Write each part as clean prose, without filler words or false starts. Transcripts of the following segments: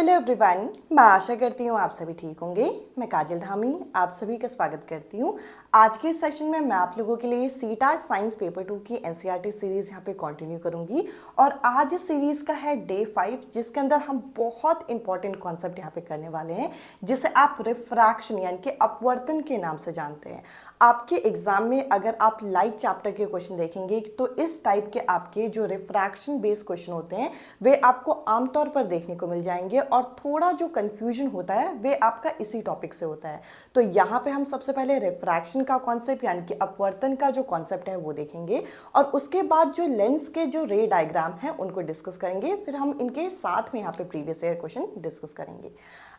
Hello everyone, मैं आशा करती हूँ आप सभी ठीक होंगे। मैं काजल धामी आप सभी का स्वागत करती हूँ। आज के सेशन में मैं आप लोगों के लिए सीटेट साइंस पेपर 2 की एनसीईआरटी सीरीज यहाँ पे कंटिन्यू करूँगी और आज इस सीरीज का है डे 5, जिसके अंदर हम बहुत इंपॉर्टेंट कॉन्सेप्ट यहाँ पे करने वाले हैं, जिसे आप रिफ्रैक्शन यानी कि अपवर्तन के नाम से जानते हैं। आपके एग्जाम में अगर आप लाइट चैप्टर के क्वेश्चन देखेंगे तो इस टाइप के आपके जो रिफ्रैक्शन बेस्ड क्वेश्चन होते हैं वे आपको आमतौर पर देखने को मिल जाएंगे और थोड़ा जो कंफ्यूजन होता है वे आपका इसी टॉपिक से होता है। तो यहाँ पे हम सबसे पहले रिफ्रैक्शन का कॉन्सेप्ट यानी कि अपवर्तन का जो कॉन्सेप्ट है वो देखेंगे और उसके बाद जो लेंस के जो रे डायग्राम है उनको डिस्कस करेंगे। फिर हम इनके साथ में यहाँ पे प्रीवियस ईयर क्वेश्चन डिस्कस करेंगे।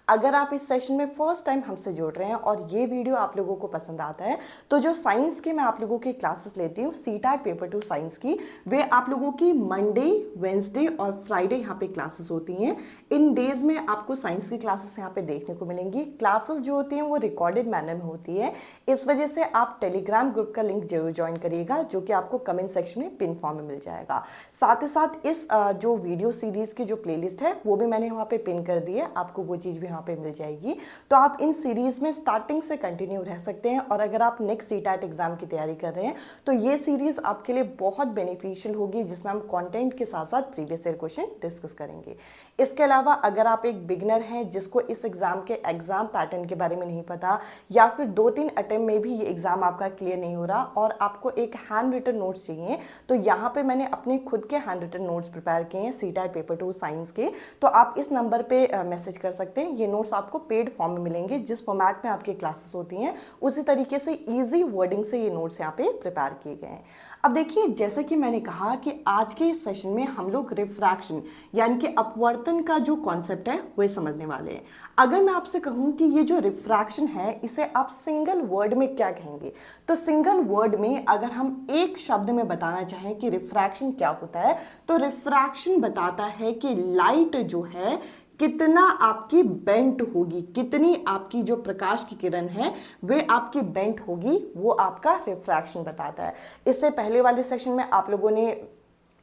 अगर आप इस सेशन में फर्स्ट टाइम हमसे जुड़ रहे हैं और ये वीडियो आप लोगों को पसंद आता है तो जो साइंस के मैं आप लोगों की क्लासेस लेती हूँ सीटेट पेपर 2 साइंस की, वे आप लोगों की मंडे, वेंसडे और फ्राइडे यहाँ पे क्लासेस होती हैं। इन डेज में आपको साइंस की क्लासेस यहाँ पे देखने को मिलेंगी। क्लासेस जो होती हैं वो रिकॉर्डेड मैनर में होती है, इस वजह से आप टेलीग्राम ग्रुप का लिंक जरूर ज्वाइन करिएगा, जो कि आपको कमेंट सेक्शन में पिन फॉर्म में मिल जाएगा। साथ ही साथ इस जो वीडियो सीरीज की जो प्लेलिस्ट है वो भी मैंने वहाँ पे पिन कर दी है, आपको वो चीज़ भी यहाँ पे मिल जाएगी। तो आप इन सीरीज में स्टार्टिंग से कंटिन्यू रह सकते हैं और अगर आप नेक्स्ट सीटेट एग्जाम की तैयारी कर रहे हैं तो ये सीरीज आपके लिए बहुत बेनिफिशियल होगी, जिसमें हम कंटेंट के साथ साथ प्रीवियस ईयर क्वेश्चन डिस्कस करेंगे। इसके अलावा अगर आप एक बिगनर हैं जिसको इस एग्जाम के एग्जाम पैटर्न के बारे में नहीं पता या फिर 2-3 अटेम्प्ट में भी ये एग्जाम आपका क्लियर नहीं हो रहा और आपको एक हैंड रिटन नोट्स चाहिए, तो यहाँ पे मैंने अपने खुद के हैंड रिटन नोट्स प्रिपेयर किए हैं सीटेट पेपर 2 साइंस के। तो आप इस नंबर पे मैसेज कर सकते हैं। ये नोट्स आपको पेड फॉर्म में मिलेंगे, जिस फॉर्मेट में आपकी क्लासेस होती हैं उसी तरीके से इजी वर्डिंग से ये नोट्स यहाँ पे प्रिपेयर किए गए हैं। अब देखिए, जैसे कि मैंने कहा कि आज के इस सेशन में हम लोग रिफ्रैक्शन यानी कि अपवर्तन का जो कॉन्सेप्ट है वो समझने वाले हैं। अगर मैं आपसे कहूं कि ये जो रिफ्रैक्शन है इसे आप सिंगल वर्ड में क्या कहेंगे, तो सिंगल वर्ड में अगर हम एक शब्द में बताना चाहें कि रिफ्रैक्शन क्या होता है, तो रिफ्रैक्शन बताता है कि लाइट जो है कितना आपकी बेंट होगी, कितनी आपकी जो प्रकाश की किरण है वे आपकी बेंट होगी, वो आपका रिफ्रैक्शन बताता है। इससे पहले वाले सेक्शन में आप लोगों ने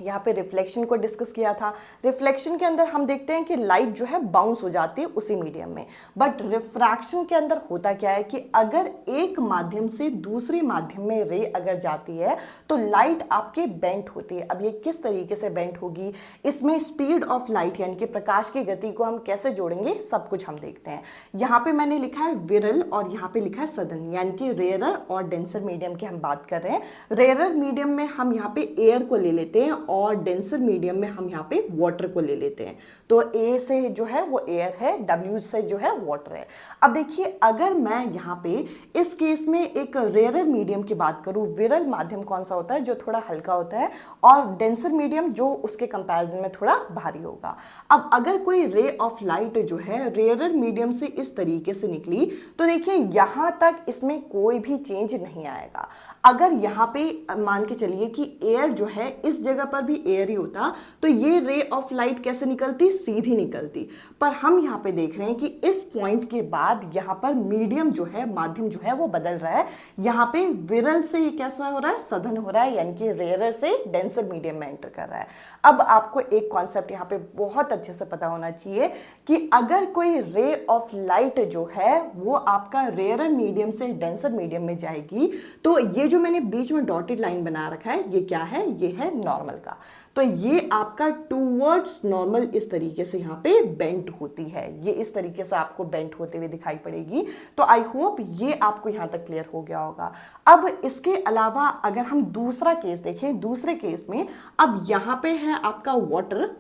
यहाँ पे रिफ्लेक्शन को डिस्कस किया था। रिफ्लेक्शन के अंदर हम देखते हैं कि लाइट जो है बाउंस हो जाती है उसी मीडियम में, बट रिफ्रैक्शन के अंदर होता क्या है कि अगर एक माध्यम से दूसरे माध्यम में रे अगर जाती है तो लाइट आपके बेंट होती है। अब ये किस तरीके से बेंट होगी, इसमें स्पीड ऑफ लाइट यानी कि प्रकाश की गति को हम कैसे जोड़ेंगे, सब कुछ हम देखते हैं। यहाँ पे मैंने लिखा है विरल और यहाँ पे लिखा है सदन, यानी कि रेयरर और डेंसर मीडियम की हम बात कर रहे हैं। रेयरर मीडियम में हम यहाँ पे एयर को ले लेते हैं और डेंसर मीडियम में हम यहाँ पे वाटर को ले लेते हैं। तो ए से जो है वो एयर है, डब्ल्यू से जो है वाटर है। अब देखिए, अगर मैं यहाँ पे इस केस में एक रेयरर मीडियम की बात करूँ, विरल माध्यम कौन सा होता है, जो थोड़ा हल्का होता है, और डेंसर मीडियम जो उसके कंपैरिजन में थोड़ा भारी होगा। अब अगर कोई रे ऑफ लाइट जो है रेयरर मीडियम से इस तरीके से निकली तो देखिए यहां तक इसमें कोई भी चेंज नहीं आएगा। अगर यहाँ पे मान के चलिए कि एयर जो है इस जगह पर भी एयर ही होता तो ये रे ऑफ लाइट कैसे निकलती, सीधी निकलती। पर हम यहाँ पे देख रहे हैं कि इस पॉइंट के बाद यहाँ पर मीडियम जो है, माध्यम जो है वो बदल रहा है। यहाँ पे विरल से ये कैसा हो रहा है, सधन हो रहा है, यानी कि रेयरर से डेंसर मीडियम में एंटर कर रहा है। अब आपको एक कॉन्सेप्ट यहाँ पे बहुत अच्छे से पता होना चाहिए कि अगर कोई रे ऑफ लाइट जो है वो आपका रेयरर मीडियम से डेंसर मीडियम में जाएगी तो ये जो मैंने बीच में डॉटेड लाइन बना रखा है ये क्या है, ये है नॉर्मल का। तो ये आपका टूवर्ड्स नॉर्मल इस तरीके से यहाँ पे बेंट होती है, ये इस तरीके से आपको बेंट होते हुए दिखाई पड़ेगी। तो आई होप ये आपको यहाँ तक क्लियर हो गया होगा। अब इसके अलावा अगर हम दूसरा केस देखें, दूसरे केस में अब यहाँ पे है आपका वाटर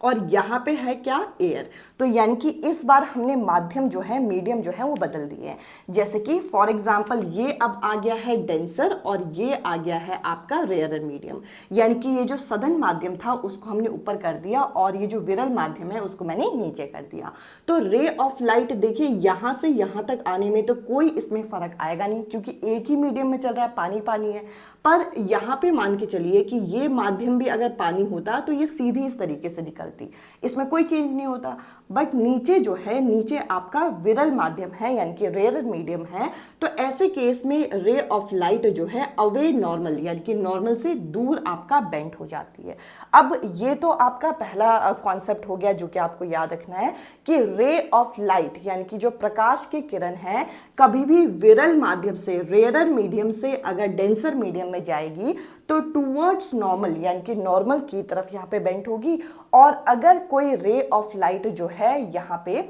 और यहाँ पे है क्या, एयर। तो यानी कि इस बार हमने माध्यम जो है, मीडियम जो है वो बदल दिए हैं। जैसे कि फॉर एग्जांपल ये अब आ गया है डेंसर और ये आ गया है आपका रेयरर मीडियम, यानी कि ये जो सदन माध्यम था उसको हमने ऊपर कर दिया और ये जो विरल माध्यम है उसको मैंने नीचे कर दिया। तो रे ऑफ लाइट देखिए यहाँ से यहाँ तक आने में तो कोई इसमें फर्क आएगा नहीं, क्योंकि एक ही मीडियम में चल रहा है, पानी पानी है। पर यहाँ पे मान के चलिए कि ये माध्यम भी अगर पानी होता तो ये सीधी इस तरीके से निकल निकलती, इसमें कोई चेंज नहीं होता। बट नीचे जो है, नीचे आपका विरल माध्यम है यानी कि रेयर मीडियम है, तो ऐसे केस में रे ऑफ लाइट जो है अवे नॉर्मल यानी कि नॉर्मल से दूर आपका बेंड हो जाती है। अब ये तो आपका पहला कॉन्सेप्ट हो गया जो कि आपको याद रखना है कि रे ऑफ लाइट यानी कि जो प्रकाश की किरण है कभी भी विरल माध्यम से, रेयर मीडियम से अगर डेंसर मीडियम में जाएगी तो टूवर्ड्स नॉर्मल यानी कि नॉर्मल की तरफ यहाँ पे बेंड होगी। और अगर कोई रे ऑफ लाइट जो है यहाँ पे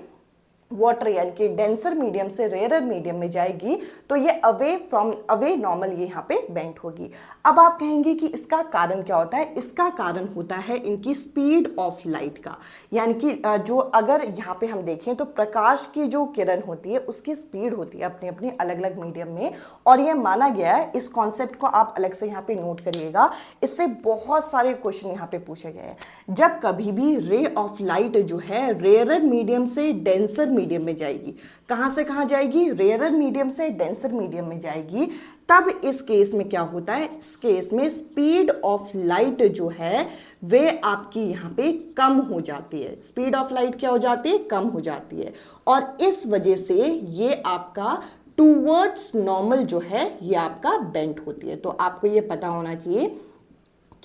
वाटर यानी कि डेंसर मीडियम से रेयर मीडियम में जाएगी तो ये अवे नॉर्मल ये यहाँ पे बेंड होगी। अब आप कहेंगे कि इसका कारण क्या होता है? इसका कारण होता है इनकी स्पीड ऑफ लाइट का, यानी कि जो अगर यहाँ पे हम देखें तो प्रकाश की जो किरण होती है उसकी स्पीड होती है अपनी अपनी अलग अलग मीडियम में, और ये माना गया है, इस कॉन्सेप्ट को आप अलग से यहाँ पे नोट करिएगा, इससे बहुत सारे क्वेश्चन यहाँ पे पूछे गए हैं। जब कभी भी रे ऑफ लाइट जो है रेयर मीडियम से डेंसर मीडियम में जाएगी, कहां से कहां जाएगी? रेयर मीडियम से डेंसर मीडियम में जाएगी, तब इस केस में क्या होता है? इस केस में स्पीड ऑफ लाइट जो है वे आपकी यहां पे कम हो जाती है। स्पीड ऑफ लाइट क्या हो जाती है? कम हो जाती है, और इस वजह से ये आपका टूवर्ड्स नॉर्मल जो है ये आपका बेंड होती है। तो आपको ये पता होना चाहिए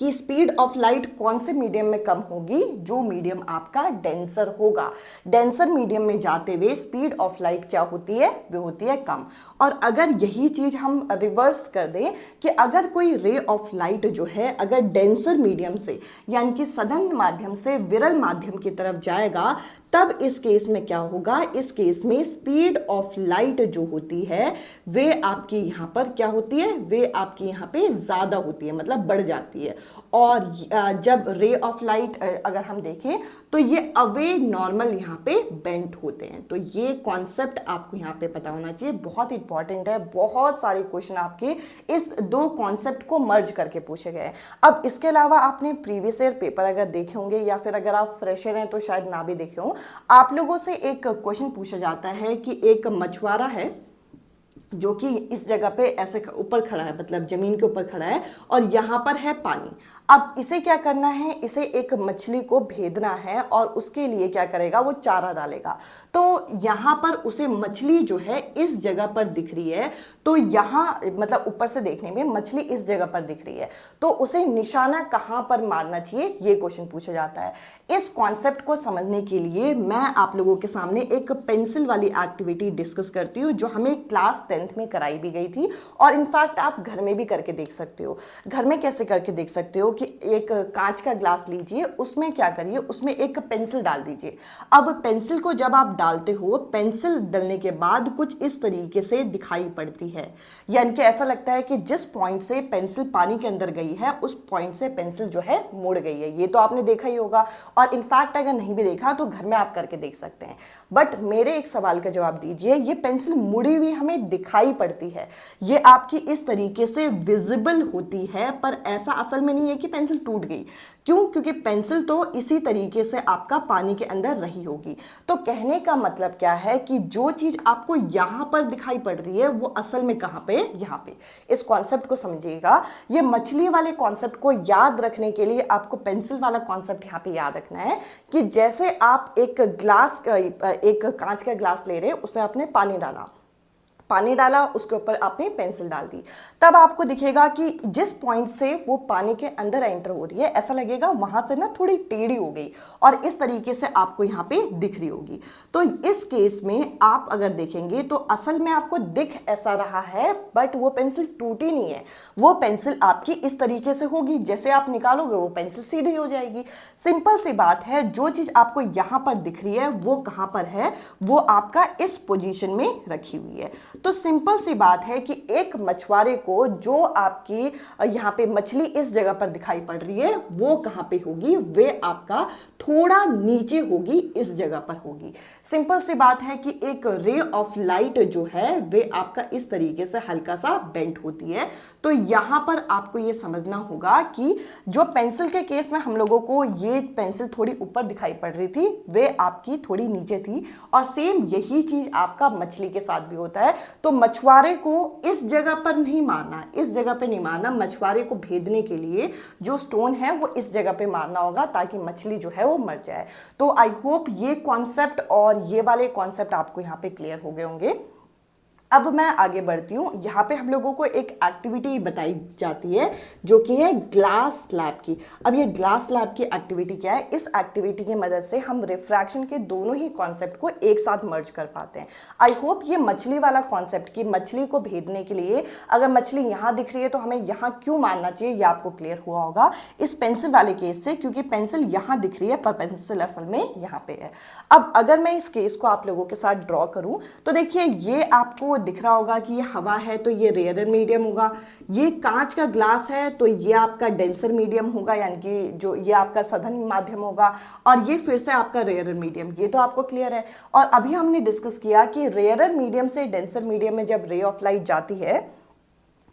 कि स्पीड ऑफ लाइट कौन से मीडियम में कम होगी? जो मीडियम आपका डेंसर होगा। डेंसर मीडियम में जाते हुए स्पीड ऑफ लाइट क्या होती है? वो होती है कम। और अगर यही चीज हम रिवर्स कर दें कि अगर कोई रे ऑफ लाइट जो है अगर डेंसर मीडियम से यानी कि सघन माध्यम से विरल माध्यम की तरफ जाएगा, तब इस केस में क्या होगा? इस केस में स्पीड ऑफ लाइट जो होती है वे आपकी यहाँ पर क्या होती है? वे आपकी यहाँ पे ज्यादा होती है, मतलब बढ़ जाती है। और जब रे ऑफ लाइट अगर हम देखें तो ये अवे नॉर्मल यहाँ पे बेंड होते हैं। तो ये कॉन्सेप्ट आपको यहाँ पे पता होना चाहिए, बहुत इंपॉर्टेंट है। बहुत सारे क्वेश्चन आपके इस दो कॉन्सेप्ट को मर्ज करके पूछे गए हैं। अब इसके अलावा आपने प्रीवियस ईयर पेपर अगर देखे होंगे या फिर अगर आप फ्रेशर हैं तो शायद ना भी देखे हों, आप लोगों से एक क्वेश्चन पूछा जाता है कि एक मछुआरा है जो कि इस जगह पे ऐसे ऊपर खड़ा है, मतलब जमीन के ऊपर खड़ा है, और यहाँ पर है पानी। अब इसे क्या करना है? इसे एक मछली को भेदना है, और उसके लिए क्या करेगा? वो चारा डालेगा। तो यहाँ पर उसे मछली जो है इस जगह पर दिख रही है, तो यहाँ मतलब ऊपर से देखने में मछली इस जगह पर दिख रही है, तो उसे निशाना कहाँ पर मारना चाहिए? ये क्वेश्चन पूछा जाता है। इस कॉन्सेप्ट को समझने के लिए मैं आप लोगों के सामने एक पेंसिल वाली एक्टिविटी डिस्कस करती हूँ जो हमें क्लास 10th में कराई भी गई थी, और इनफैक्ट आप घर में भी करके देख सकते हो। घर में कैसे करके देख सकते हो कि एक कांच का ग्लास लीजिए, उसमें क्या करिए? उसमें एक पेंसिल डाल दीजिए। अब पेंसिल को जब आप डालते हो, पेंसिल डालने के बाद कुछ इस तरीके से दिखाई पड़ती है, यानी कि ऐसा लगता है कि जिस पॉइंट से पेंसिल पानी के अंदर गई है उस पॉइंट से पेंसिल जो है मुड़ गई है। ये तो आपने देखा ही होगा, और इनफैक्ट अगर नहीं भी देखा तो घर में आप करके देख सकते हैं। बट मेरे एक सवाल का जवाब दीजिए, ये पेंसिल मुड़ी हुई हमें दिखाई पड़ती है, ये आपकी इस तरीके से विजिबल होती है, पर ऐसा असल में नहीं है कि पेंसिल टूट गई। क्यों? क्योंकि पेंसिल तो इसी तरीके से आपका पानी के अंदर रही होगी। तो कहने का मतलब क्या है कि जो चीज आपको यहां पर दिखाई पड़ रही है वो असल में कहां पे? यहां पे। इस कॉन्सेप्ट को समझिएगा। ये मछली वाले कॉन्सेप्ट को याद रखने के लिए आपको पेंसिल वाला कॉन्सेप्ट यहां पे याद रखना है कि जैसे आप एक कांच का ग्लास ले रहे हैं, उसमें आपने पानी डाला, उसके ऊपर आपने पेंसिल डाल दी, तब आपको दिखेगा कि जिस पॉइंट से वो पानी के अंदर एंटर हो रही है, ऐसा लगेगा वहां से ना थोड़ी टेढ़ी हो गई, और इस तरीके से आपको यहाँ पे दिख रही होगी। तो इस केस में आप अगर देखेंगे तो असल में आपको दिख ऐसा रहा है, बट वो पेंसिल टूटी नहीं है। वो पेंसिल आपकी इस तरीके से होगी, जैसे आप निकालोगे वो पेंसिल सीधी हो जाएगी। सिंपल सी बात है, जो चीज आपको यहाँ पर दिख रही है वो कहाँ पर है? वो आपका इस पोजीशन में रखी हुई है। तो सिंपल सी बात है कि एक मछुआरे को जो आपकी यहाँ पे मछली इस जगह पर दिखाई पड़ रही है वो कहाँ पे होगी? वे आपका थोड़ा नीचे होगी, इस जगह पर होगी। सिंपल सी बात है कि एक रे ऑफ लाइट जो है वे आपका इस तरीके से हल्का सा बेंड होती है। तो यहां पर आपको ये समझना होगा कि जो पेंसिल के केस में हम लोगों को ये पेंसिल थोड़ी ऊपर दिखाई पड़ रही थी, वे आपकी थोड़ी नीचे थी, और सेम यही चीज आपका मछली के साथ भी होता है। तो मछुआरे को इस जगह पर नहीं मारना, इस जगह पे नहीं मारना, मछुआरे को भेदने के लिए जो स्टोन है वो इस जगह पे मारना होगा ताकि मछली जो है वो मर जाए। तो आई होप ये कॉन्सेप्ट और ये वाले कॉन्सेप्ट आपको यहाँ पे क्लियर हो गए होंगे। अब मैं आगे बढ़ती हूँ। यहाँ पे हम लोगों को एक एक्टिविटी बताई जाती है जो कि है ग्लास स्लैब की। अब ये ग्लास स्लैब की एक्टिविटी क्या है? इस एक्टिविटी की मदद से हम रिफ्रैक्शन के दोनों ही कॉन्सेप्ट को एक साथ मर्ज कर पाते हैं। आई होप ये मछली वाला कॉन्सेप्ट कि मछली को भेदने के लिए अगर मछली यहाँ दिख रही है तो हमें यहाँ क्यों मारना चाहिए, ये आपको क्लियर हुआ होगा इस पेंसिल वाले केस से, क्योंकि पेंसिल यहाँ दिख रही है पर पेंसिल असल में यहाँ पे है। अब अगर मैं इस केस को आप लोगों के साथ ड्रॉ करूँ तो देखिए ये आपको दिख रहा होगा कि ये हवा है तो ये रेयर मीडियम होगा, ये कांच का ग्लास है तो ये आपका डेंसर मीडियम होगा, यानी कि जो ये आपका सघन माध्यम होगा, और ये फिर से आपका रेयर मीडियम। ये तो आपको क्लियर है। और अभी हमने डिस्कस किया कि रेयर मीडियम से डेंसर मीडियम में जब रे ऑफ लाइट जाती है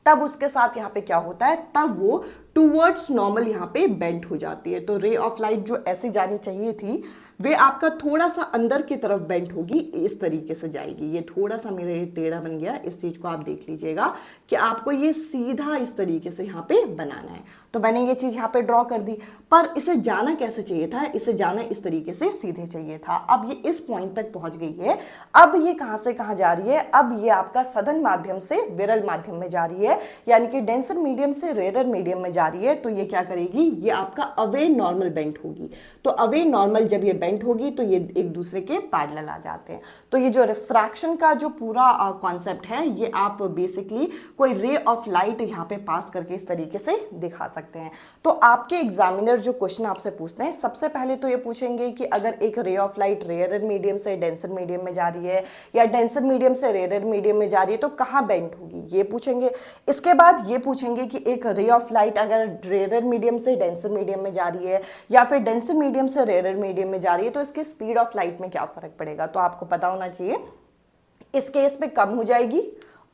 तब उसके साथ यहाँ पे क्या होता है, तब वो टूवर्ड्स नॉर्मल यहाँ पे बेंड हो जाती है। तो रे ऑफ लाइट जो ऐसे जानी चाहिए थी वे आपका थोड़ा सा अंदर की तरफ बेंड होगी, इस तरीके से जाएगी। ये थोड़ा सा मेरे टेढ़ा बन गया, इस चीज को आप देख लीजिएगा कि आपको ये सीधा इस तरीके से यहाँ पे बनाना है। तो मैंने ये चीज यहाँ पे ड्रॉ कर दी, पर इसे जाना कैसे चाहिए था? इसे जाना इस तरीके से सीधे चाहिए था। अब ये इस पॉइंट तक पहुंच गई है। अब ये कहां से कहां जा रही है? अब ये आपका सघन माध्यम से विरल माध्यम में जा रही है, यानी कि डेंसर मीडियम से रेयर मीडियम में जा रही है। तो ये क्या करेगी? ये आपका अवे नॉर्मल बेंड होगी। तो अवे नॉर्मल जब ये बेंड होगी तो ये एक दूसरे के पैरेलल आ जाते हैं। तो ये जो रिफ्रैक्शन का जो पूरा कॉन्सेप्ट है ये आप बेसिकली कोई रे ऑफ लाइट यहाँ पे पास करके इस तरीके से दिखा सकते हैं। तो आपके एग्जामिनर जो क्वेश्चन आपसे पूछते हैं सबसे पहले तो ये पूछेंगे कि अगर एक ray of light rare medium से डेंसर मीडियम में जा रही है या डेंसर मीडियम से रेयर मीडियम में जा रही है तो कहाँ बेंड होगी, ये पूछेंगे। इसके बाद ये पूछेंगे कि एक रे ऑफ लाइट अगर रेयर मीडियम से डेंसर मीडियम में जा रही है या फिर डेंसर मीडियम से रेयर मीडियम में जा रही है तो इसके स्पीड ऑफ लाइट में क्या फर्क पड़ेगा। तो आपको पता होना चाहिए इस केस में कम हो जाएगी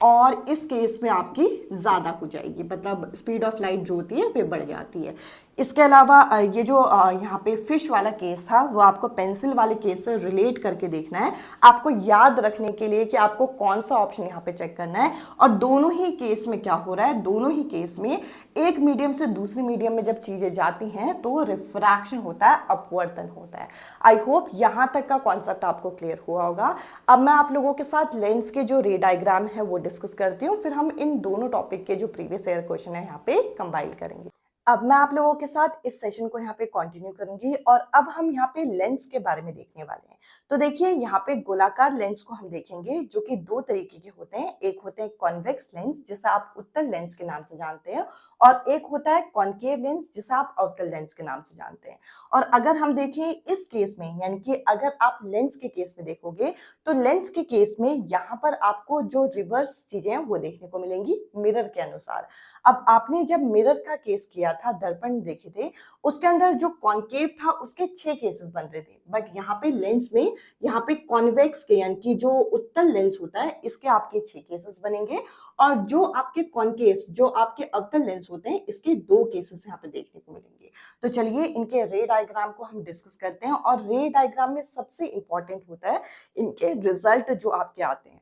और इस केस में आपकी ज्यादा हो जाएगी, मतलब स्पीड ऑफ लाइट जो होती है वे बढ़ जाती है। इसके अलावा ये जो यहाँ पे फिश वाला केस था वो आपको पेंसिल वाले केस से रिलेट करके देखना है, आपको याद रखने के लिए कि आपको कौन सा ऑप्शन यहाँ पे चेक करना है। और दोनों ही केस में क्या हो रहा है, दोनों ही केस में एक मीडियम से दूसरी मीडियम में जब चीजें जाती हैं तो रिफ्रैक्शन होता है, अपवर्तन होता है। आई होप यहाँ तक का कॉन्सेप्ट आपको क्लियर हुआ होगा। अब मैं आप लोगों के साथ लेंस के जो रे डायग्राम है वो डिस्कस करती हूँ, फिर हम इन दोनों टॉपिक के जो प्रीवियस ईयर क्वेश्चन है यहाँ पे कंबाइन करेंगे। अब मैं आप लोगों के साथ इस सेशन को यहाँ पे कंटिन्यू करूंगी और अब हम यहाँ पे लेंस के बारे में देखने वाले हैं। तो देखिए यहाँ पे गोलाकार लेंस को हम देखेंगे जो कि दो तरीके के होते हैं। एक होते हैं कॉन्वेक्स लेंस जिसे आप उत्तल लेंस के नाम से जानते हैं, और एक होता है कॉनकेव लेंस जिसे आप अवतल लेंस के नाम से जानते हैं। और अगर हम देखें इस केस में, यानी कि अगर आप लेंस के केस में देखोगे तो लेंस के केस में यहाँ पर आपको जो रिवर्स चीजें हैं वो देखने को मिलेंगी मिरर के अनुसार। अब आपने जब मिरर का केस किया था, दर्पण देखे थे, उसके अंदर जो कॉन्केव था उसके 6 केसेस बन रहे थे, बट यहाँ पे लेंस में यहाँ पे कॉन्वेक्स के यानी कि जो उत्तल लेंस होता है इसके आपके 6 केसेस बनेंगे, और जो आपके कॉन्केव जो आपके अवतल लेंस होते हैं इसके 2 केसेस यहाँ पे देखने को मिलेंगे। तो चलिए इनके रे डायग्राम को हम डिस्कस करते हैं, और रे डायग्राम में सबसे इंपॉर्टेंट होता है इनके रिजल्ट जो आपके आते हैं।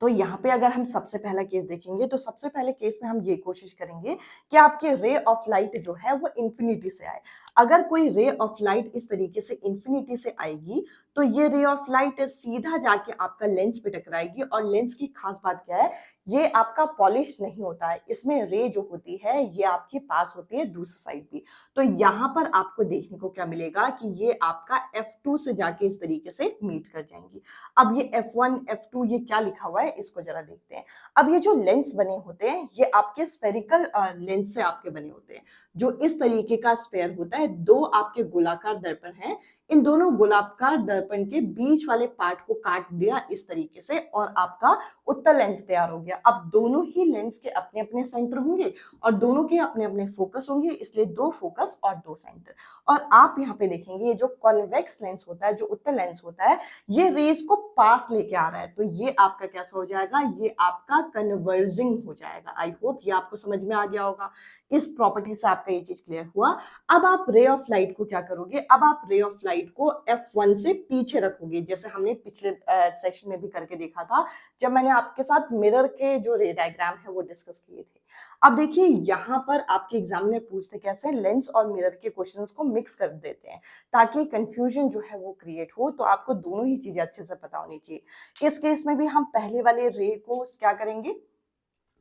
तो यहाँ पे अगर हम सबसे पहला केस देखेंगे तो सबसे पहले केस में हम ये कोशिश करेंगे कि आपके रे ऑफ लाइट जो है वो इंफिनिटी से आए। अगर कोई रे ऑफ लाइट इस तरीके से इंफिनिटी से आएगी तो ये रे ऑफ लाइट सीधा जाके आपका लेंस पे टकराएगी, और लेंस की खास बात क्या है, ये आपका पॉलिश नहीं होता है, इसमें रे जो होती है ये आपकी पास होती है दूसरी साइड भी। तो यहाँ पर आपको देखने को क्या मिलेगा कि ये आपका F2 से जाके इस तरीके से मीट कर जाएंगी। अब ये F1 F2 ये क्या लिखा हुआ है इसको जरा देखते हैं। अब ये जो लेंस बने होते हैं ये आपके स्फेरिकल लेंस से आपके बने होते हैं, जो इस तरीके का स्फेयर होता है। दो आपके गोलाकार दर्पण हैं, इन दोनों गोलाकार दर्पण के बीच वाले पार्ट को काट दिया इस तरीके से और आपका उत्तल लेंस तैयार हो गया। अब दोनों ही लेंस के अपने अपने सेंटर होंगे और दोनों के अपने अपने फोकस होंगे, इसलिए 2 फोकस और 2 सेंटर। और आप यहाँ पे देखेंगे ये जो कॉन्वेक्स लेंस होता है, जो उत्तल लेंस होता है, ये रेज को पास लेके आ रहा है, तो ये आपका कैसा कैसा हो जाएगा, ये आपका कन्वर्जिंग हो जाएगा। आई होप ये आपको समझ में आ गया होगा। इस प्रॉपर्टी से आपका ये चीज क्लियर हुआ। अब आप रे ऑफ लाइट को क्या करोगे, अब आप रे ऑफ लाइट को F1 से पीछे रखोगे, जैसे हमने पिछले सेशन में भी करके देखा था जब मैंने आपके साथ मिरर के जो रे डायग्राम है वो डिस्कस किए थे। अब देखिए यहाँ पर आपके एग्जाम में पूछते कैसे, लेंस और मिरर के क्वेश्चंस को मिक्स कर देते हैं ताकि कंफ्यूजन जो है वो क्रिएट हो। तो आपको दोनों ही चीजें अच्छे से पता होनी चाहिए। इस केस में भी हम पहले वाले रे को क्या करेंगे,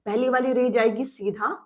पहली वाली रे जाएगी सीधा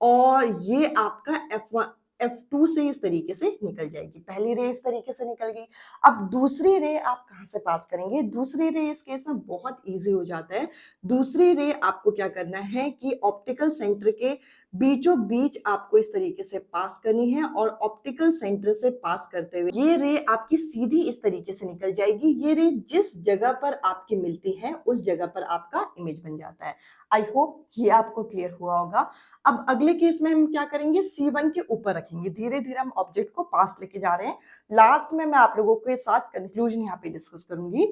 और ये आपका F1 F2 से इस तरीके से निकल जाएगी। पहली रे इस तरीके से निकल गई। अब दूसरी रे आप कहां से पास करेंगे, दूसरी रे इस केस में बहुत इजी हो जाता है। दूसरी रे आपको क्या करना है कि ऑप्टिकल सेंटर के बीचों बीच आपको इस तरीके से पास करनी है और ऑप्टिकल सेंटर से पास करते हुए ये रे आपकी सीधी इस तरीके से निकल जाएगी। ये रे जिस जगह पर आपकी मिलती है उस जगह पर आपका इमेज बन जाता है। आई होप ये आपको क्लियर हुआ होगा। अब अगले केस में हम क्या करेंगे, C1 के ऊपर रखेंगे। धीरे धीरे हम ऑब्जेक्ट को पास लेके जा रहे हैं। लास्ट में मैं आप लोगों के साथ कंक्लूजन यहाँ पे डिस्कस करूंगी।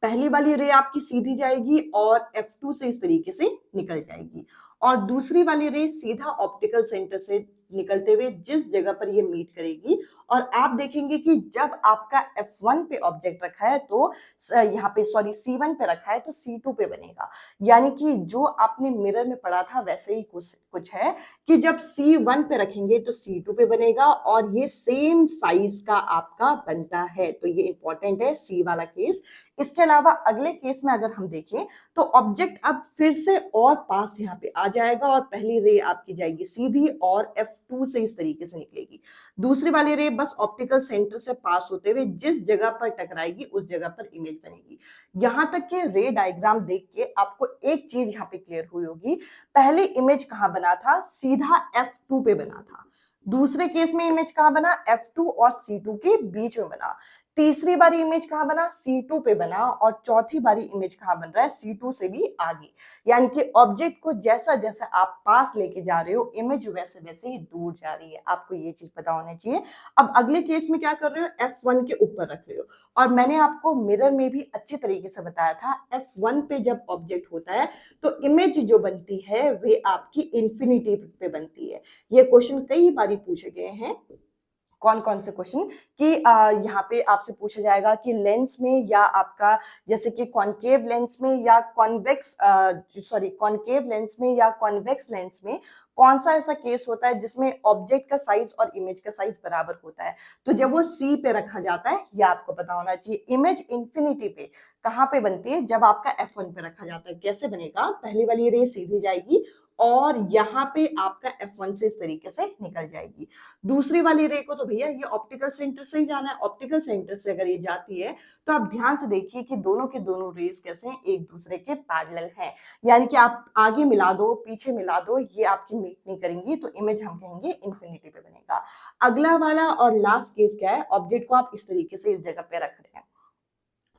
पहली वाली रे आपकी सीधी जाएगी और F2 से इस तरीके से निकल जाएगी और दूसरी वाली रे सीधा ऑप्टिकल सेंटर से निकलते हुए जिस जगह पर ये मीट करेगी और आप देखेंगे कि जब आपका F1 पे ऑब्जेक्ट रखा है तो यहाँ पे सॉरी C1 पे रखा है तो C2 पे बनेगा। यानी कि जो आपने मिरर में पढ़ा था वैसे ही कुछ है कि जब C1 पे रखेंगे तो C2 पे बनेगा और ये सेम साइज का आपका बनता है। तो ये इंपॉर्टेंट है C वाला केस। इसके अलावा अगले केस में अगर हम देखें तो ऑब्जेक्ट अब फिर से और पास यहाँ पे आ जाएगा और पहली रे आपकी जाएगी सीधी और F2 से इस तरीके से निकलेगी। दूसरी वाली रे बस ऑप्टिकल सेंटर से पास होते हुए जिस जगह पर टकराएगी उस जगह पर इमेज बनेगी। यहां तक के रे डायग्राम देख के आपको एक चीज यहाँ पे क्लियर हुई होगी, पहले इमेज कहां बना था, सीधा F2 पे बना था। दूसरे केस में इमेज कहां बना, F2 और C2 के बीच में बना। तीसरी बारी इमेज कहां बना, C2 पे बना और चौथी बारी इमेज कहां बन रहा है, C2 से भी आगे। यानी कि ऑब्जेक्ट को जैसा जैसा आप पास लेके जा रहे हो इमेज वैसे वैसे ही दूर जा रही है। आपको ये चीज पता होनी चाहिए। अब अगले केस में क्या कर रहे हो, F1 के ऊपर रख रहे हो और मैंने आपको मिरर में भी अच्छे तरीके से बताया था F1 पे जब ऑब्जेक्ट होता है तो इमेज जो बनती है वे आपकी इंफिनिटी पे बनती है। ये क्वेश्चन कई बारी पूछे गए हैं। कौन कौन से क्वेश्चन कि यहाँ पे आपसे पूछा जाएगा कि लेंस में या आपका जैसे कि कॉनकेव लेंस में या कॉनकेव लेंस में या कॉन्वेक्स लेंस में कौन सा ऐसा केस होता है जिसमें ऑब्जेक्ट का साइज और इमेज का साइज बराबर होता है। तो जब वो C पे रखा जाता है ये आपको पता होना चाहिए। इमेज इंफिनिटी पे कहां पे बनती है, जब आपका F1 पे रखा जाता है। कैसे बनेगा, पहली वाली रे सीधी जाएगी और यहाँ पे आपका F1 से इस तरीके से निकल जाएगी। दूसरी वाली रे को तो भैया ये ऑप्टिकल सेंटर से ही जाना है। ऑप्टिकल सेंटर से अगर ये जाती है तो आप ध्यान से देखिए कि दोनों के दोनों रेस कैसे हैं, एक दूसरे के पैरेलल हैं। यानी कि आप आगे मिला दो पीछे मिला दो ये आपकी मीट नहीं करेंगी तो इमेज हम कहेंगे इंफिनिटी पे बनेगा। अगला वाला और लास्ट केस क्या है, ऑब्जेक्ट को आप इस तरीके से इस जगह पे रख रहे हैं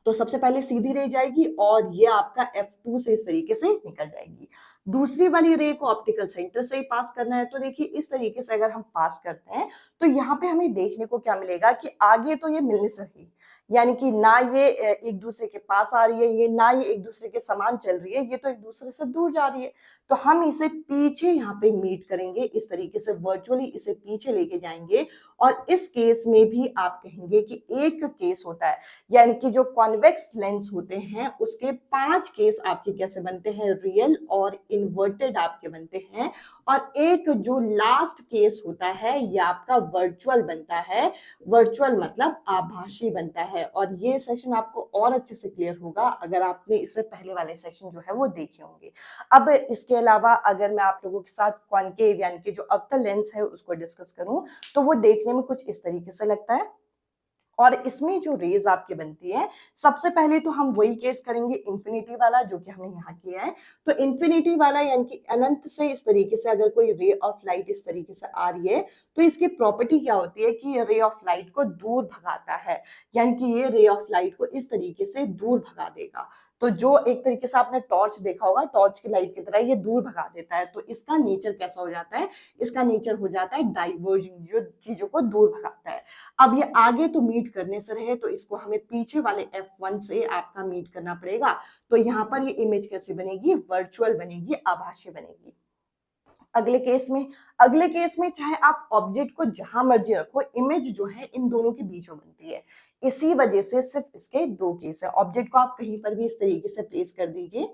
तो सबसे पहले सीधी रे जाएगी और ये आपका F2 से इस तरीके से निकल जाएगी। दूसरी वाली रे को ऑप्टिकल सेंटर से ही पास करना है। तो देखिए इस तरीके से अगर हम पास करते हैं तो यहाँ पे हमें देखने को क्या मिलेगा कि आगे तो ये मिलने से ही, यानी कि ना ये एक दूसरे के पास आ रही है, ये ना ये एक दूसरे के समान चल रही है, ये तो एक दूसरे से दूर जा रही है। तो हम इसे पीछे यहाँ पे मीट करेंगे, इस तरीके से वर्चुअली इसे पीछे लेके जाएंगे। और इस केस में भी आप कहेंगे कि एक केस होता है, यानी कि जो कॉन्वेक्स लेंस होते हैं उसके 5 केस आपके कैसे बनते हैं, रियल और इन्वर्टेड आपके बनते हैं। और एक जो लास्ट केस होता है ये आपका वर्चुअल बनता है। वर्चुअल मतलब आभासी बनता है। और ये सेशन आपको और अच्छे से क्लियर होगा अगर आपने इससे पहले वाले सेशन जो है वो देखे होंगे। अब इसके अलावा अगर मैं आप लोगों के साथ कॉनकेव यानी कि जो अवतल लेंस है उसको डिस्कस करूं तो वो देखने में कुछ इस तरीके से लगता है। और इसमें जो रेज आपके बनती है सबसे पहले तो हम वही केस करेंगे इंफिनिटी वाला जो कि हमने यहाँ किया है। तो इंफिनिटी वाला यानी कि अनंत से इस तरीके से अगर कोई रे ऑफ लाइट इस तरीके से आ रही है तो इसकी प्रॉपर्टी क्या होती है कि ये रे ऑफ लाइट को दूर भगाता है। यानी कि ये रे ऑफ लाइट को इस तरीके से दूर भगा देगा। तो जो एक तरीके से आपने टॉर्च देखा होगा, टॉर्च की लाइट की तरह ये दूर भगा देता है। तो इसका नेचर कैसा हो जाता है, इसका नेचर हो जाता है डाइवर्जिंग, जो चीजों को दूर भगाता है। अब ये आगे तो मीट मीट करने से रहे तो इसको हमें पीछे वाले F1 से आपका मीट करना पड़ेगा। तो यहाँ पर ये इमेज कैसे बनेगी, वर्चुअल बनेगी, आभासी बनेगी। अगले केस में चाहे आप ऑब्जेक्ट को जहां मर्जी रखो, इमेज जो है इन दोनों के बीच में बनती है। इसी वजह से सिर्फ इसके दो केस है। ऑब्जेक्ट को आप कहीं पर भी इस तरीके से प्लेस कर दीजिए,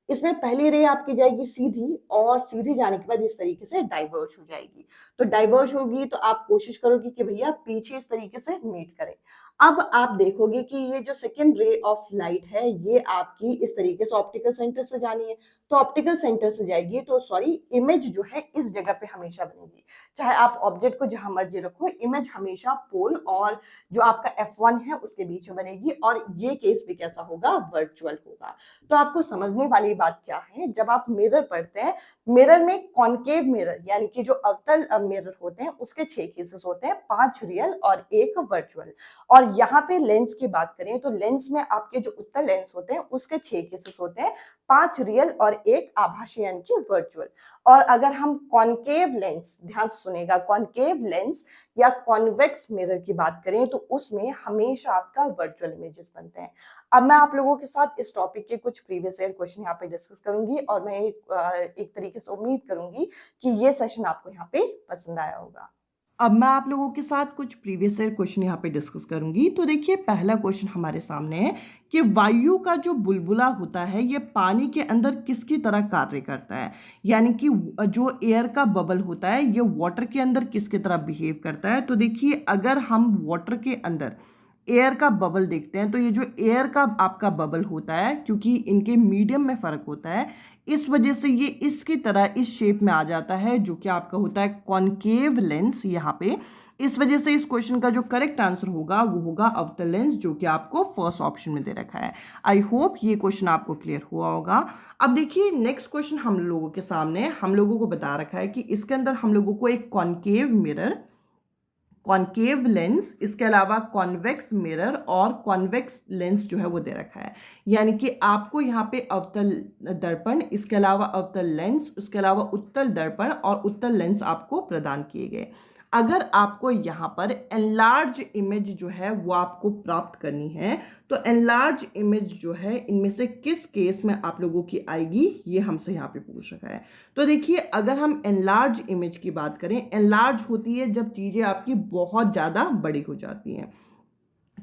इसमें पहली रे आपकी जाएगी सीधी, और सीधी जाने के बाद इस तरीके से डाइवर्ज हो जाएगी। तो डाइवर्ज होगी तो आप कोशिश करोगे कि भैया पीछे इस तरीके से मीट करें। अब आप देखोगे कि ये जो सेकेंड रे ऑफ लाइट है ये आपकी इस तरीके से ऑप्टिकल सेंटर से जानी है, तो ऑप्टिकल सेंटर से जाएगी तो सॉरी इमेज जो है इस जगह पे हमेशा बनेगी। चाहे आप ऑब्जेक्ट को जहां मर्जी रखो, इमेज हमेशा पोल और जो आपका F1 है उसके बीच में बनेगी, और ये केस भी कैसा होगा, वर्चुअल होगा। तो आपको समझने वाली बात क्या है, जब आप मिरर पढ़ते हैं, मिरर में कॉन्केव मिरर यानी कि जो अवतल मिरर होते हैं उसके 6 केसेस होते हैं, 5 रियल और 1 वर्चुअल। और यहाँ पे लेंस की बात करें तो लेंस में आपके जो उत्तल लेंस होते हैं उसके 6 केसेस होते हैं, 5 रियल और 1 आभासी यानी कि वर्चुअल। और अगर हम कॉन्केव लेंस, ध्यान से सुनेगा, कॉन्केव लेंस या कॉन्वेक्स मिरर की बात करें तो उसमें हमेशा आपका वर्चुअल इमेजेस बनते हैं। अब मैं आप लोगों के साथ इस टॉपिक के कुछ प्रीवियस ईयर क्वेश्चन यहाँ पे डिस्कस करूंगी, और मैं एक तरीके से उम्मीद करूंगी कि ये सेशन आपको यहाँ पे पसंद आया होगा। अब मैं आप लोगों के साथ कुछ प्रीवियस ईयर क्वेश्चन यहाँ पे डिस्कस करूंगी। तो देखिए पहला क्वेश्चन हमारे सामने है कि वायु का जो बुलबुला होता है ये पानी के अंदर किसकी तरह कार्य करता है, यानी कि जो एयर का बबल होता है ये वाटर के अंदर किसकी तरह बिहेव करता है। तो देखिए अगर हम वाटर के अंदर एयर का बबल देखते हैं तो ये जो एयर का आपका बबल होता है, क्योंकि इनके मीडियम में फर्क होता है, इस वजह से ये इसकी तरह इस शेप में आ जाता है, जो कि आपका होता है कॉन्केव लेंस यहाँ पे। इस वजह से इस क्वेश्चन का जो करेक्ट आंसर होगा वो होगा अवतल लेंस, जो कि आपको फर्स्ट ऑप्शन में दे रखा है। आई होप ये क्वेश्चन आपको क्लियर हुआ होगा। अब देखिए नेक्स्ट क्वेश्चन हम लोगों के सामने, हम लोगों को बता रखा है कि इसके अंदर हम लोगों को एक कॉन्केव मिरर, कॉन्केव लेंस, इसके अलावा कॉन्वेक्स मिरर और कॉन्वेक्स लेंस जो है वो दे रखा है। यानी कि आपको यहाँ पे अवतल दर्पण, इसके अलावा अवतल लेंस, उसके अलावा उत्तल दर्पण और उत्तल लेंस आपको प्रदान किए गए। अगर आपको यहाँ पर एनलार्ज इमेज जो है वो आपको प्राप्त करनी है, तो एनलार्ज इमेज जो है इनमें से किस केस में आप लोगों की आएगी, ये हमसे यहाँ पे पूछ रखा है। तो देखिए अगर हम एनलार्ज इमेज की बात करें, एनलार्ज होती है जब चीज़ें आपकी बहुत ज़्यादा बड़ी हो जाती हैं।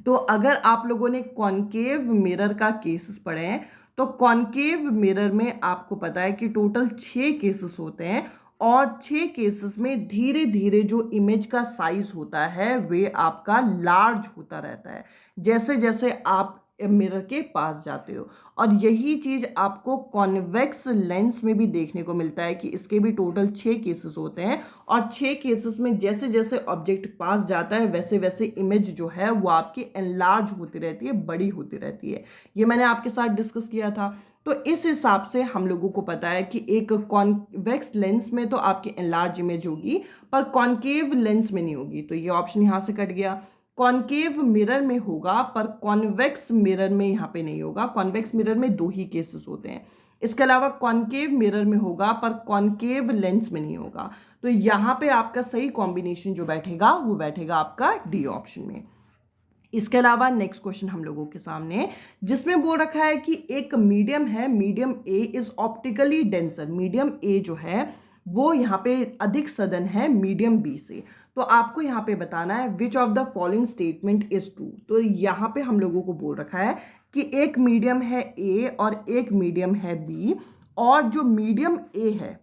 तो अगर आप लोगों ने कॉन्केव मिरर का केसेस पढ़े हैं तो कॉन्केव मिरर में आपको पता है कि टोटल 6 केसेस होते हैं, और 6 केसेस में धीरे धीरे जो इमेज का साइज होता है वे आपका लार्ज होता रहता है जैसे जैसे आप मिरर के पास जाते हो। और यही चीज आपको कॉन्वेक्स लेंस में भी देखने को मिलता है कि इसके भी टोटल 6 केसेस होते हैं, और 6 केसेस में जैसे जैसे ऑब्जेक्ट पास जाता है वैसे वैसे इमेज जो है वो आपकी एनलार्ज होती रहती है, बड़ी होती रहती है। ये मैंने आपके साथ डिस्कस किया था। तो इस हिसाब से हम लोगों को पता है कि एक कॉन्वेक्स लेंस में तो आपकी एनलार्ज इमेज होगी पर कॉन्केव लेंस में नहीं होगी, तो ये ऑप्शन यहाँ से कट गया। कॉन्केव मिरर में होगा पर कॉन्वेक्स मिरर में यहाँ पे नहीं होगा। कॉन्वेक्स मिरर में 2 ही केसेस होते हैं। इसके अलावा कॉन्केव मिरर में होगा पर कॉन्केव लेंस में नहीं होगा। तो यहाँ पे आपका सही कॉम्बिनेशन जो बैठेगा वो बैठेगा आपका डी ऑप्शन में। इसके अलावा नेक्स्ट क्वेश्चन हम लोगों के सामने, जिसमें बोल रखा है कि एक मीडियम है, medium A is optically denser. Medium ए जो है वो यहाँ पे अधिक सघन है मीडियम बी से। तो आपको यहाँ पे बताना है which of the following statement is true. तो यहाँ पे हम लोगों को बोल रखा है कि एक मीडियम है ए और एक मीडियम है बी, और जो मीडियम ए है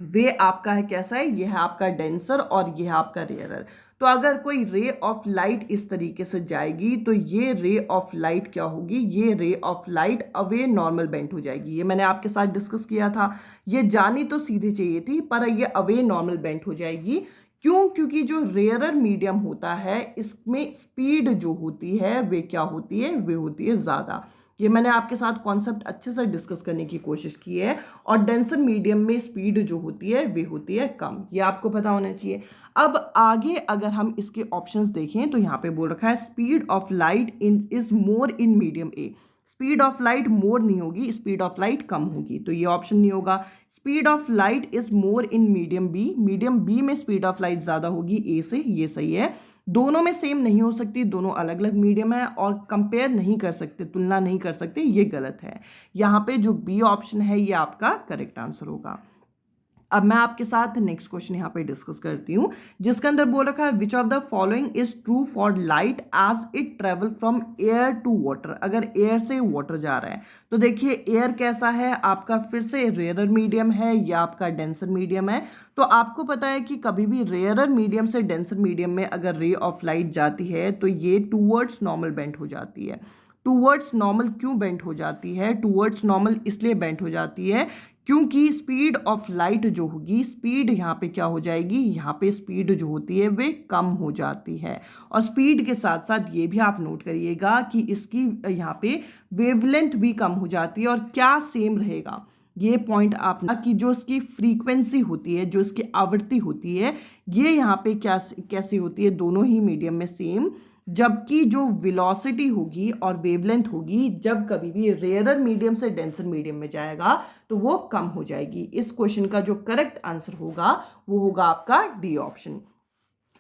वे आपका है कैसा है, यह है आपका डेंसर और यह है आपका रेयरर। तो अगर कोई रे ऑफ लाइट इस तरीके से जाएगी तो ये रे ऑफ लाइट क्या होगी, ये रे of light away normal bent हो जाएगी। ये मैंने आपके साथ डिस्कस किया था। ये जानी तो सीधी चाहिए थी पर ये अवे नॉर्मल बेंट हो जाएगी। क्यों? क्योंकि जो रेयरर मीडियम होता है इसमें स्पीड जो होती है वे क्या होती है, वे होती है ज़्यादा। ये मैंने आपके साथ कॉन्सेप्ट अच्छे से डिस्कस करने की कोशिश की है। और डेंसर मीडियम में स्पीड जो होती है वे होती है कम, ये आपको पता होना चाहिए। अब आगे अगर हम इसके ऑप्शंस देखें तो यहाँ पे बोल रखा है speed of light in is more in medium A. Speed of light more नहीं होगी, स्पीड ऑफ लाइट कम होगी, तो ये ऑप्शन नहीं होगा। Speed of light is more in medium B, medium B में स्पीड ऑफ लाइट ज़्यादा होगी ए से, ये सही है। दोनों में सेम नहीं हो सकती, दोनों अलग अलग मीडियम है और कंपेयर नहीं कर सकते, तुलना नहीं कर सकते, ये गलत है। यहाँ पे जो बी ऑप्शन है ये आपका करेक्ट आंसर होगा। अब मैं आपके साथ नेक्स्ट क्वेश्चन यहाँ पे डिस्कस करती हूँ, जिसके अंदर बोल रखा है which of the following is true for light as it travel from air to water. अगर एयर से वाटर जा रहा है तो देखिए एयर कैसा है आपका, फिर से रेयरर मीडियम है या आपका डेंसर मीडियम है। तो आपको पता है कि कभी भी रेयरर मीडियम से डेंसर मीडियम में अगर रे ऑफ लाइट जाती है तो ये टूवर्ड्स नॉर्मल बेंड हो जाती है। टूवर्ड्स नॉर्मल क्यों बेंड हो जाती है? टूवर्ड्स नॉर्मल इसलिए बेंड हो जाती है क्योंकि स्पीड ऑफ लाइट जो होगी, स्पीड यहाँ पे क्या हो जाएगी, यहाँ पे स्पीड जो होती है वे कम हो जाती है। और स्पीड के साथ साथ ये भी आप नोट करिएगा कि इसकी यहाँ पे वेवलेंथ भी कम हो जाती है। और क्या सेम रहेगा ये पॉइंट आप ना, कि जो इसकी फ्रीक्वेंसी होती है, जो इसकी आवृत्ति होती है, ये यहाँ पे क्या कैसी होती है, दोनों ही मीडियम में सेम। जबकि जो वेलोसिटी होगी और वेवलेंथ होगी, जब कभी भी रेयरर मीडियम से डेंसर मीडियम में जाएगा तो वो कम हो जाएगी। इस क्वेश्चन का जो करेक्ट आंसर होगा वो होगा आपका डी ऑप्शन।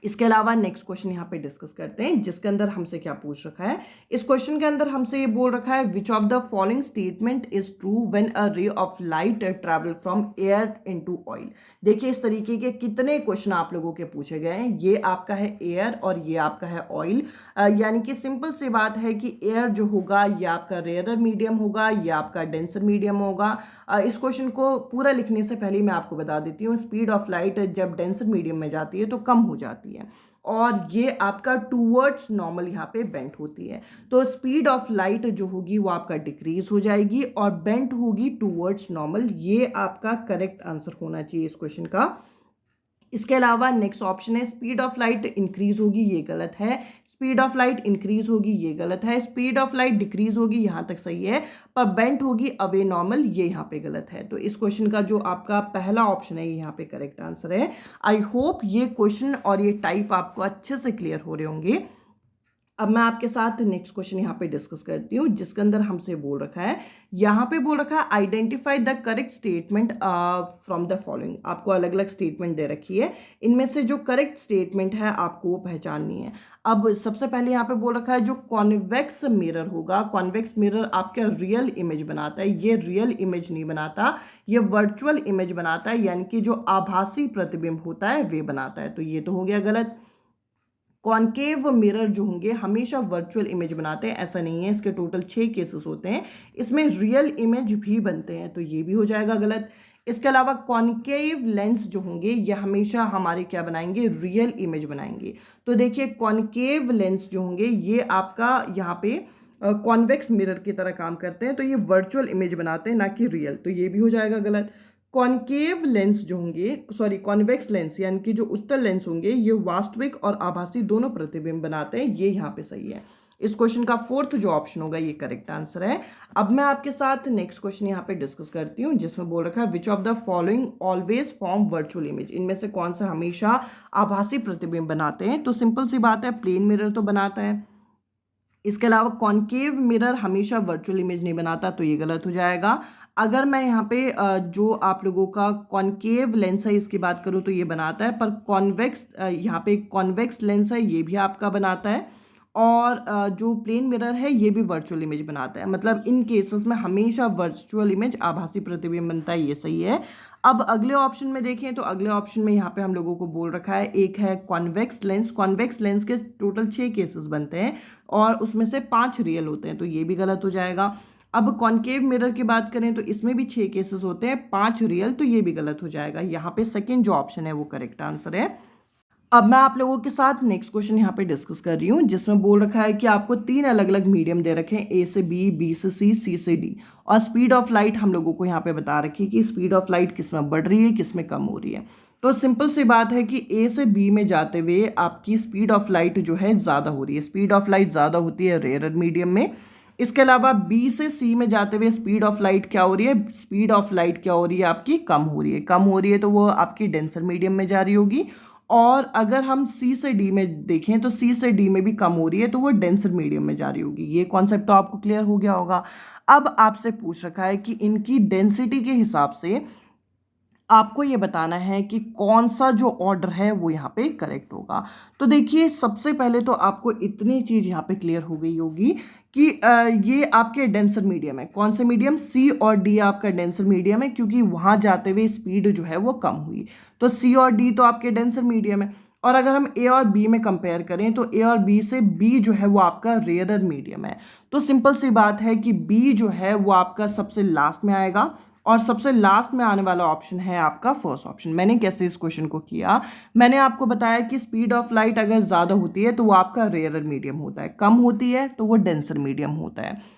इसके अलावा नेक्स्ट क्वेश्चन यहाँ पे डिस्कस करते हैं, जिसके अंदर हमसे क्या पूछ रखा है। इस क्वेश्चन के अंदर हमसे ये बोल रखा है which of the following statement is true when a रे of light travel from air into oil. देखिए इस तरीके के कितने क्वेश्चन आप लोगों के पूछे गए हैं। ये आपका है एयर और ये आपका है ऑयल। यानी कि सिंपल सी बात है कि एयर जो होगा ये आपका रेयरर मीडियम होगा, ये आपका डेंसर मीडियम होगा। इस क्वेश्चन को पूरा लिखने से पहले मैं आपको बता देती हूँ, स्पीड ऑफ लाइट जब डेंसर मीडियम में जाती है तो कम हो जाती है और ये आपका टूवर्ड्स नॉर्मल यहाँ पे बेंट होती है। तो स्पीड ऑफ लाइट जो होगी वो आपका डिक्रीज हो जाएगी और बेंट होगी टूवर्ड्स नॉर्मल। ये आपका करेक्ट आंसर होना चाहिए इस क्वेश्चन का। इसके अलावा नेक्स्ट ऑप्शन है स्पीड ऑफ लाइट इंक्रीज होगी, ये गलत है। स्पीड ऑफ लाइट इंक्रीज होगी, ये गलत है। स्पीड ऑफ लाइट डिक्रीज होगी, यहाँ तक सही है, पर बेंट होगी अवे नॉर्मल, ये यहाँ पे गलत है। तो इस क्वेश्चन का जो आपका पहला ऑप्शन है ये यहाँ पे करेक्ट आंसर है। आई होप ये क्वेश्चन और ये टाइप आपको अच्छे से क्लियर हो रहे होंगे। अब मैं आपके साथ नेक्स्ट क्वेश्चन यहाँ पे डिस्कस करती हूँ, जिसके अंदर हमसे बोल रखा है, यहाँ पे बोल रखा है identify the correct statement from the following. आपको अलग अलग स्टेटमेंट दे रखी है, इनमें से जो करेक्ट स्टेटमेंट है आपको वो पहचाननी है। अब सबसे पहले यहाँ पे बोल रखा है जो कॉन्वेक्स मिरर होगा, कॉन्वेक्स मिरर आपका रियल इमेज बनाता है, ये रियल इमेज नहीं बनाता, ये वर्चुअल इमेज बनाता है, यानी कि जो आभासी प्रतिबिंब होता है वे बनाता है। तो ये तो हो गया गलत। कॉन्केव मिरर जो होंगे हमेशा वर्चुअल इमेज बनाते हैं, ऐसा नहीं है। इसके टोटल 6 केसेस होते हैं, इसमें रियल इमेज भी बनते हैं, तो ये भी हो जाएगा गलत। इसके अलावा कॉन्केव लेंस जो होंगे ये हमेशा हमारे क्या बनाएंगे, रियल इमेज बनाएंगे। तो देखिए कॉन्केव लेंस जो होंगे ये आपका यहाँ पे कॉन्वेक्स मिरर की तरह काम करते हैं, तो ये वर्चुअल इमेज बनाते हैं ना कि रियल, तो ये भी हो जाएगा गलत। कॉन्केव लेंस जो होंगे, सॉरी कॉन्वेक्स लेंस यानी कि जो उत्तल लेंस होंगे ये वास्तविक और आभासी दोनों प्रतिबिंब बनाते हैं, ये यहाँ पे सही है। इस क्वेश्चन का फोर्थ जो ऑप्शन होगा ये करेक्ट आंसर है। अब मैं आपके साथ नेक्स्ट क्वेश्चन यहाँ पे डिस्कस करती हूँ, जिसमें बोल रखा है which of the following always form virtual image. इनमें से कौन सा हमेशा आभासी प्रतिबिंब बनाते हैं? तो सिंपल सी बात है, प्लेन मिरर तो बनाता है। इसके अलावा कॉन्केव मिरर हमेशा वर्चुअल इमेज नहीं बनाता, तो ये गलत हो जाएगा। अगर मैं यहाँ पे जो आप लोगों का कॉन्केव लेंस है इसकी बात करूँ तो ये बनाता है, पर कॉन्वेक्स यहाँ पे कॉन्वेक्स लेंस है ये भी आपका बनाता है, और जो प्लेन मिरर है ये भी वर्चुअल इमेज बनाता है। मतलब इन केसेस में हमेशा वर्चुअल इमेज आभासी प्रतिबिंब बनता है, ये सही है। अब अगले ऑप्शन में देखें तो अगले ऑप्शन में यहाँ पे हम लोगों को बोल रखा है, एक है कॉन्वेक्स लेंस। कॉन्वेक्स लेंस के टोटल 6 केसेस बनते हैं और उसमें से 5 रियल होते हैं, तो ये भी गलत हो जाएगा। अब कॉन्केव मिरर की बात करें तो इसमें भी 6 केसेस होते हैं, 5 रियल, तो ये भी गलत हो जाएगा। यहाँ पे सेकेंड जो ऑप्शन है वो करेक्ट आंसर है। अब मैं आप लोगों के साथ नेक्स्ट क्वेश्चन यहाँ पे डिस्कस कर रही हूँ, जिसमें बोल रखा है कि आपको 3 अलग अलग मीडियम दे रखे हैं, ए से बी, बी से सी, सी से डी, और स्पीड ऑफ लाइट हम लोगों को यहाँ पे बता रखी है कि स्पीड ऑफ लाइट किस में बढ़ रही है, किस में कम हो रही है। तो सिंपल सी बात है कि ए से बी में जाते हुए आपकी स्पीड ऑफ लाइट जो है ज़्यादा हो रही है, स्पीड ऑफ लाइट ज़्यादा होती है रेयर मीडियम में। इसके अलावा बी से सी में जाते हुए स्पीड ऑफ लाइट क्या हो रही है, स्पीड ऑफ लाइट क्या हो रही है आपकी, कम हो रही है। कम हो रही है तो वो आपकी डेंसर मीडियम में जा रही होगी। और अगर हम सी से डी में देखें तो सी से डी में भी कम हो रही है, तो वो डेंसर मीडियम में जा रही होगी। ये कॉन्सेप्ट तो आपको क्लियर हो गया होगा। अब आपसे पूछ रखा है कि इनकी डेंसिटी के हिसाब से आपको ये बताना है कि कौन सा जो ऑर्डर है वो यहाँ पे करेक्ट होगा। तो देखिए सबसे पहले तो आपको इतनी चीज़ यहाँ पे क्लियर हो गई होगी कि ये आपके डेंसर मीडियम है। कौन से मीडियम? सी और डी आपका डेंसर मीडियम है, क्योंकि वहाँ जाते हुए स्पीड जो है वो कम हुई। तो सी और डी तो आपके डेंसर मीडियम है। और अगर हम ए और बी में कंपेयर करें तो ए और बी से बी जो है वो आपका रेयरर मीडियम है। तो सिंपल सी बात है कि बी जो है वो आपका सबसे लास्ट में आएगा, और सबसे लास्ट में आने वाला ऑप्शन है आपका फर्स्ट ऑप्शन। मैंने कैसे इस क्वेश्चन को किया, मैंने आपको बताया कि स्पीड ऑफ लाइट अगर ज़्यादा होती है तो वो आपका रेयरर मीडियम होता है, कम होती है तो वो डेंसर मीडियम होता है।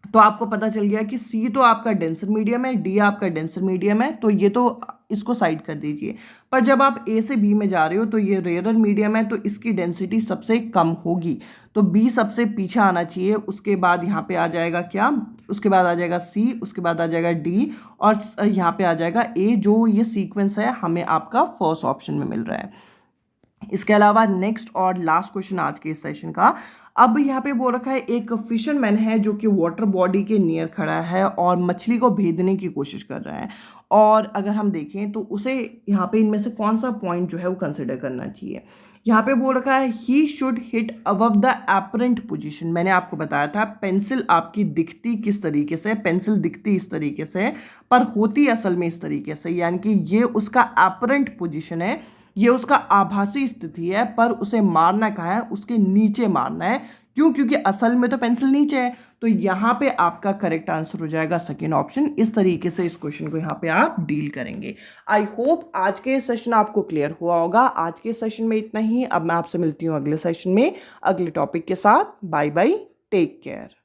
तो आपको पता चल गया कि सी तो आपका डेंसर मीडियम है, डी आपका डेंसर मीडियम है, तो ये तो इसको साइड कर दीजिए। पर जब आप ए से बी में जा रहे हो तो ये रेयरर मीडियम है, तो इसकी डेंसिटी सबसे कम होगी, तो बी सबसे पीछे आना चाहिए। उसके बाद यहाँ पे आ जाएगा क्या, उसके बाद आ जाएगा सी, उसके बाद आ जाएगा डी, और यहाँ पे आ जाएगा ए। जो ये सीक्वेंस है हमें आपका फर्स्ट ऑप्शन में मिल रहा है। इसके अलावा नेक्स्ट और लास्ट क्वेश्चन आज के इस सेशन का, अब यहाँ पे बोल रखा है एक फिशरमैन है जो कि वाटर बॉडी के नियर खड़ा है और मछली को भेदने की कोशिश कर रहा है। और अगर हम देखें तो उसे यहाँ पे इनमें से कौन सा पॉइंट जो है वो कंसिडर करना चाहिए। यहाँ पे बोल रखा है he should hit above the apparent position. मैंने आपको बताया था पेंसिल आपकी दिखती किस तरीके से, पेंसिल दिखती इस तरीके से पर होती असल में इस तरीके से, यानी कि ये उसका एपरेंट पोजीशन है, ये उसका आभासी स्थिति है, पर उसे मारना कहाँ है, उसके नीचे मारना है। क्यों? क्योंकि असल में तो पेंसिल नीचे है। तो यहाँ पे आपका करेक्ट आंसर हो जाएगा सेकेंड ऑप्शन। इस तरीके से इस क्वेश्चन को यहाँ पे आप डील करेंगे। आई होप आज के सेशन आपको क्लियर हुआ होगा। आज के सेशन में इतना ही। अब मैं आपसे मिलती हूँ अगले सेशन में अगले टॉपिक के साथ। Bye bye, take care.